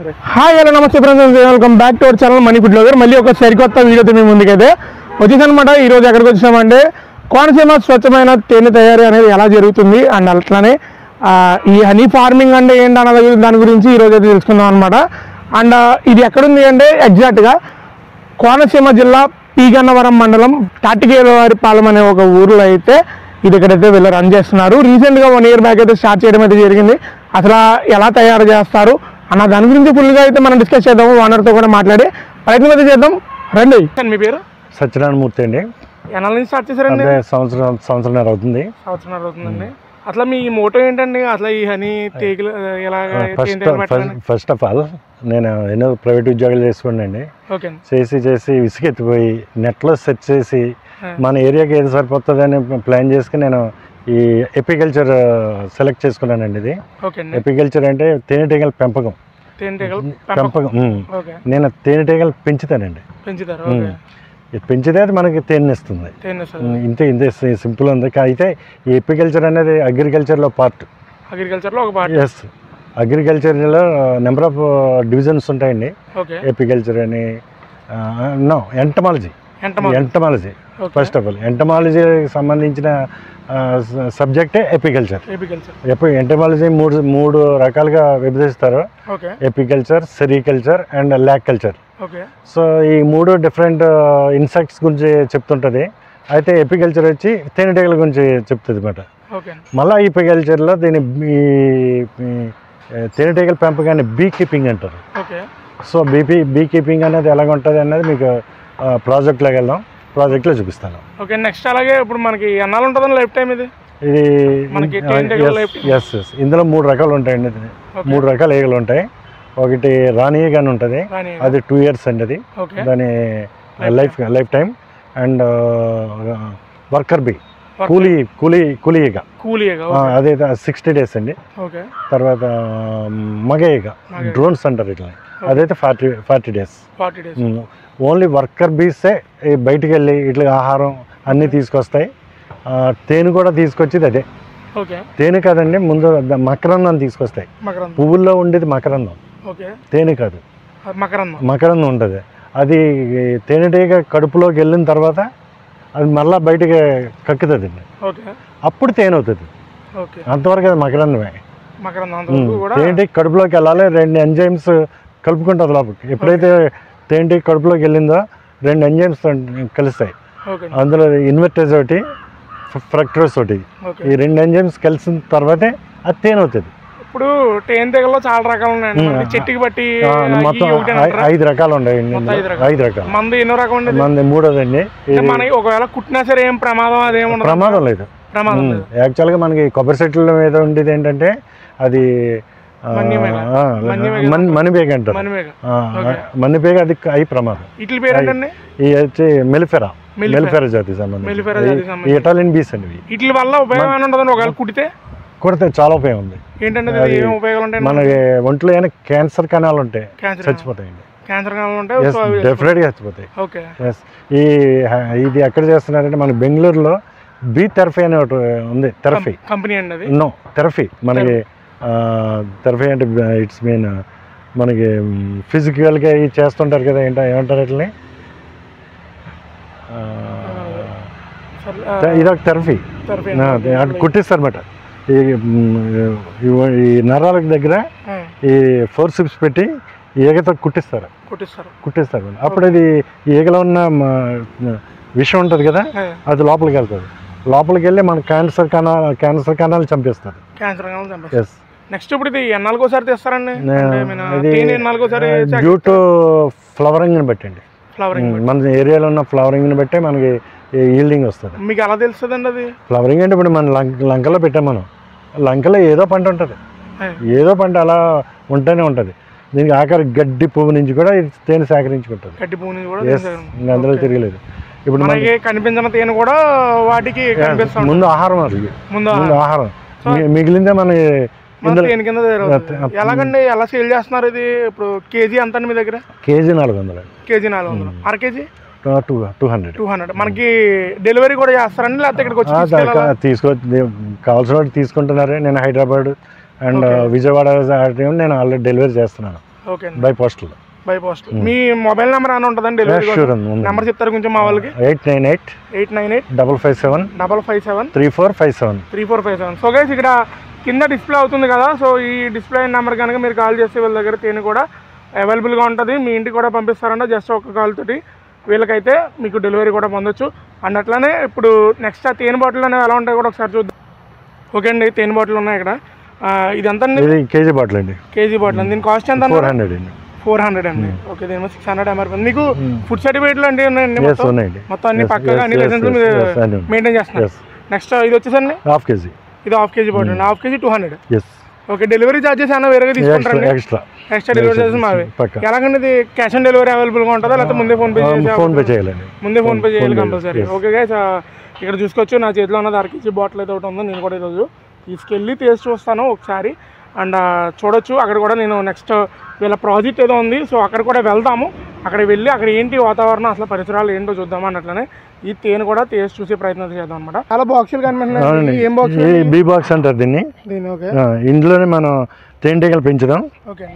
Hi hello నమస్తే friends, welcome back to our channel money food blogger. మళ్ళీ ఒక సరికొత్త వీడియోతో మేము ముందుకైతే వచ్చేసనమాట. ఈరోజు ఎక్కడికి వచ్చామంటే కోనసీమ స్వచ్ఛమైన తేనె తయారీ అనేది ఎలా జరుగుతుంది అండ్ అట్లానే ఈ హనీ ఫార్మింగ్ అంటే ఏంటి అన్నది దాని గురించి ఈరోజు అయితే తెలుసుకుందాం అనమాట. అండ్ ఇది ఎక్కడుంది అంటే ఎగ్జాక్ట్గా కోనసీమ జిల్లా పీగన్నవరం మండలం తాటికేలవారిపాలెం అనే ఒక ఊరిలో అయితే ఇది ఇక్కడైతే వీళ్ళు రన్ చేస్తున్నారు. రీసెంట్గా 1 year బ్యాక్ అయితే స్టార్ట్ చేయడం అయితే జరిగింది. అసలు ఎలా తయారు చేస్తారు అన్న దాని గురించి ఫుల్గా అయితే మనం డిస్కస్ చేద్దాము. ఓనర్తో కూడా మాట్లాడి ప్రయత్నం అయితే చేద్దాం. రండి. మీ పేరు? సత్యనారాయణమూర్తి అండి. ఎన్నాళ్ళ నుంచి స్టార్ట్ చేశారండి? సంవత్సరం అవుతుంది. అవుతుందండి. అట్లా మీ మోటో ఏంటండి? అసలు ఈ హనీ తీగలు ఎలాగా? ఫస్ట్ ఆఫ్ ఆల్ నేను ఎన్నో ప్రైవేట్ ఉద్యోగాలు చేసుకోండి. చేసి విసుగెత్తిపోయి నెట్లో సెర్చ్ చేసి మన ఏరియాకి ఏది సరిపోతుంది అని ప్లాన్ చేసుకుని నేను ఈ ఎపికల్చర్ సెలెక్ట్ చేసుకున్నానండి. ఇది ఎపికల్చర్ అంటే తేనెటీగల పెంపకం. నేను తేనెటీగలు పెంచుతానండి. పెంచితే అది మనకి తేనె ఇస్తుంది. ఇంతే సింపుల్ ఉంది. అయితే ఈ ఎపికల్చర్ అనేది అగ్రికల్చర్లో పార్ట్. ఎస్, అగ్రికల్చర్లో నెంబర్ ఆఫ్ డివిజన్స్ ఉంటాయండి. ఎపికల్చర్ అని ఎంటమాలజీ ఫస్ట్ ఆఫ్ ఆల్ ఎంటమాలజీకి సంబంధించిన సబ్జెక్టే ఎపికల్చర్. ఎంటమాలజీ మూడు రకాలుగా విభజిస్తారు. Apiculture, sericulture and lac culture. So ఈ మూడు డిఫరెంట్ ఇన్సెక్ట్స్ గురించి చెప్తుంటుంది. అయితే ఎపికల్చర్ వచ్చి తేనెటీగల గురించి చెప్తుంది అన్నమాట. మళ్ళీ ఎపికల్చర్లో దీని తేనెటీగల పెంపకాన్ని బీ కీపింగ్ అంటారు. సో బీ కీపింగ్ అనేది ఎలాగ ఉంటుంది అన్నది మీకు ప్రాజెక్ట్లోకి వెళ్దాం, ప్రాజెక్ట్లో చూపిస్తాను. ఓకే, నెక్స్ట్ అలాగే ఇప్పుడు మనకి ఎన్నాళ్ళు ఉంటుందని లైఫ్ టైం ఇది? ఎస్, ఇందులో 3 రకాలు ఉంటాయండి. 3 రకాల ఈగలు ఉంటాయి. ఒకటి రాణి ఈగ అని ఉంటుంది, అది 2 years అండి. అది దాని life time. And worker bee, కూలీ ఈగ, అదే 60 days అండి. తర్వాత మగ ఈగ, డ్రోన్స్ అంటారు ఇట్లా, అదైతే 40 days. ఓన్లీ వర్కర్ బీసే బయటికి వెళ్ళి ఇట్లా ఆహారం అన్నీ తీసుకొస్తాయి. తేనె కూడా తీసుకొచ్చేది అదే. తేనె కాదండి, ముందు మకరందం తీసుకొస్తాయి. పువ్వుల్లో ఉండేది మకరందం, తేనె కాదు. మకరందం ఉంటుంది. అది తేనెటీగ కడుపులోకి వెళ్ళిన తర్వాత అది మళ్ళీ బయటికి కక్కుతుంది. అప్పుడు తేనె అవుతుంది. అంతవరకు అది మకరందమే. తేనెటీగ కడుపులోకి వెళ్ళాలి. 2 ఎంజైమ్స్ కలుపుకుంటుంది లోపలికి. ఎప్పుడైతే తేనెటీగ కడుపులోకి వెళ్ళిందో 2 ఎంజైమ్స్ కలుస్తాయి. అందులో ఇన్వర్టేజ్ ఒకటి, ఫ్రక్టోజ్ ఒకటి. ఈ 2 ఎంజైమ్స్ కలిసిన తర్వాతే అది తేనె అవుతుంది. ఇప్పుడు తేనెటీగల్లో చాలా రకాలు ఉన్నాయండి. చెట్టుకి బట్టి మొత్తం 5 రకాలు ఉన్నాయండి. 5 రకాలు. మంది ఎన్నో రకం ఉండేది? మంది 3వదండి. మనకి ఒకవేళ కుట్టినా సరే ఏం ప్రమాదం అదేం ప్రమాదం లేదు. యాక్చువల్గా మనకి కొబ్బరి చెట్ల మీద ఉండేది ఏంటంటే అది మణిబేగ అంటారు. మణిబేగ, అది అయి ప్రమాదం. ఇట్ల పేరు ఇది వచ్చి మెలిఫెరా జాతి సంబంధించి ఇటాలియన్ బీస్ అండి. ఇట్ల వల్ల ఉపయోగం ఏముంటుంది? ఒకవేళ కుడితే చాలా ఉపయోగం ఉంది. ఏంటంటే మనకి ఒంట్లో ఏమైనా క్యాన్సర్ కణాలు ఉంటాయి, చచ్చిపోతాయండి. డెఫినెట్గా చచ్చిపోతాయి. ఇది ఎక్కడ చేస్తున్నారంటే మన బెంగళూరులో బీ థెరపీ అనే ఒకటి ఉంది. థెరపీ కంపెనీ అండి. థెరపీ మనకి థెరపీ అంటే ఇట్స్ మీన్ మనకి ఫిజికల్గా ఇది చేస్తుంటారు కదా, ఏమంటారు ఇట్లని, ఇదొక థెరపీ. కుట్టిస్తారు అన్నమాట. ఈ నరాల దగ్గర ఈ ఫోర్సిప్స్ పెట్టి ఈగతో కుట్టిస్తారు. అప్పుడు అది ఈగలో ఉన్న విషం ఉంటుంది కదా, అది లోపలికి వెళ్తుంది. లోపలికి వెళ్ళి మన క్యాన్సర్ కణాలు చంపేస్తారు. ఎస్. నెక్స్ట్ ఇప్పుడు ఇది ఎన్నాళ్ళకి ఒకసారి తెస్తారండి? Due to ఫ్లవరింగ్ని బట్టండి. మన ఏరియాలో ఉన్న ఫ్లవరింగ్ని బట్టే మనకి ఈల్డింగ్ వస్తుంది. మీకు ఎలా తెలుస్తుంది అండి అది? ఫ్లవరింగ్ అంటే ఇప్పుడు మన లంకలో పెట్టాం మనం. లంకలో ఏదో పంట ఉంటుంది, ఏదో పంట అలా ఉంటూనే ఉంటుంది. దీనికి ఆఖరి గడ్డి పువ్వు నుంచి కూడా తేనె సేకరించుకుంటుంది. గడ్డి పువ్వు నుంచి కూడా అందులో తిరగలేదు. ఇప్పుడు మనకి కనిపించిన తేనె కూడా వాటికి ముందు ఆహారం, అది ముందు ఆహారం, మిగిలిందే మనకి ఎలాగండి? ఎలా సేల్ చేస్తున్నారు ఇది? ఇప్పుడు కేజీ ఎంత మీ దగ్గర? కేజీ 400. అర కేజీ 200. మనకి డెలివరీ కూడా చేస్తారండి లేకపోతే ఇక్కడికి వచ్చి కావాల్సిన వాటి తీసుకుంటున్నారు? నేను హైదరాబాద్ అండ్ విజయవాడ నేను ఆల్రెడీ డెలివరీ చేస్తున్నాను. Okay by postal. Me mobile number అని ఉంటుందండి డెలివరీ నెంబర్ చెప్తారు కొంచెం మా వాళ్ళకి? 898 557 3457. సో గైస్ ఇక్కడ కింద డిస్ప్లే అవుతుంది కదా, సో ఈ డిస్ప్లే నెంబర్ కనుక మీరు కాల్ చేస్తే వీళ్ళ దగ్గర తేనె కూడా అవైలబుల్గా ఉంటుంది. మీ ఇంటికి కూడా పంపిస్తారంట జస్ట్ ఒక కాల్ తోటి వీళ్ళకైతే మీకు డెలివరీ కూడా పొందొచ్చు. అండ్ అట్లానే ఇప్పుడు నెక్స్ట్ ఆ తేనె బాటిల్ అనేవి ఎలా ఉంటాయి కూడా ఒకసారి చూద్దాం. ఓకే అండి, తేనె బాటిల్ ఉన్నాయి ఇక్కడ. ఇది ఎంత అండి? కేజీ బాటిల్ అండి. దీని కాస్ట్ ఎంత? 400 అండి. ఓకే, దీని 600 MRP. మీకు ఫుడ్ సర్టిఫికేట్లు అంటే ఉన్నాయండి మొత్తం అన్ని పక్కగా అన్ని లైసెన్స్లు మీరు మెయింటైన్ చేస్తున్నారు. నెక్స్ట్ ఇది వచ్చేసండి హాఫ్ కేజీ. ఇది హాఫ్ కేజీ బాటిల్ అండి. Half KG 200. Okay, delivery charges ఏమైనా వేరేగా తీసుకుంటారండి? ఎక్స్ట్రా డెలివరీ చార్జెస్ మావి. ఎలాగండి ఇది క్యాష్ ఆన్ డెలివరీ అవైలబుల్గా ఉంటుందా లేకపోతే ముందే ఫోన్ పే చేయాలి? ముందే ఫోన్ పే చేయాలి కంపల్సరీ. ఓకే గైస్, ఇక్కడ చూసుకోవచ్చు నా చేతిలో ఉన్న 1/2 కేజీ బాటిల్ అయితే ఒకటి ఉందో నేను కూడా ఈరోజు తీసుకెళ్ళి టేస్ట్ చూస్తాను ఒకసారి. అండ్ చూడొచ్చు అక్కడ కూడా నేను నెక్స్ట్ వీళ్ళ ప్రాజెక్ట్ ఏదో ఉంది, సో అక్కడ కూడా వెళ్దాము. అక్కడ వెళ్ళి అక్కడ ఏంటి వాతావరణం అసలు పరిసరాలు ఏంటో చూద్దాం అన్నట్లనే ఈ తేనె కూడా టేస్ట్ చూసే ప్రయత్నం చేద్దాం అనమాట. చాలా బాక్సులు కనిపిస్తున్నాయి. ఏం బాక్స్? బీ బాక్స్ అంటారు దీన్ని. ఓకే, ఇందులోనే మనం తేనెటీగలు పెంచుదాం. ఓకే,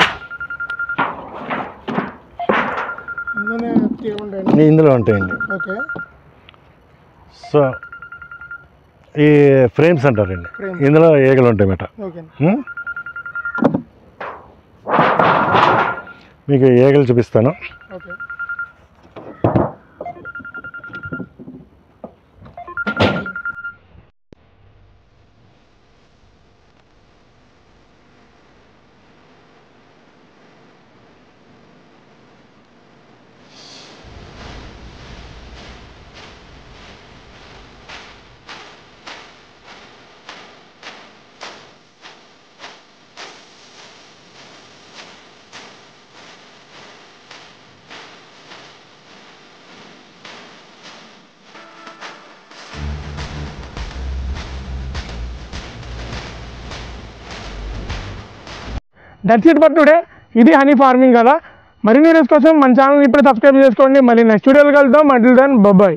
ఇందులో ఉంటాయండి. ఓకే, సో ఈ ఫ్రేమ్స్ అంటారండి, ఇందులో ఈగలు ఉంటాయి మాట. మీకు ఈగలు చూపిస్తాను. Okay, that's it for today. ఇది హనీ ఫార్మింగ్ కదా. మరిన్ని వీడియోస్ కోసం మన ఛానల్ ఇప్పుడు సబ్స్క్రైబ్ చేసుకోండి. మళ్ళీ నెక్స్ట్ వీడియోలో కలుద్దాం. Until then bye.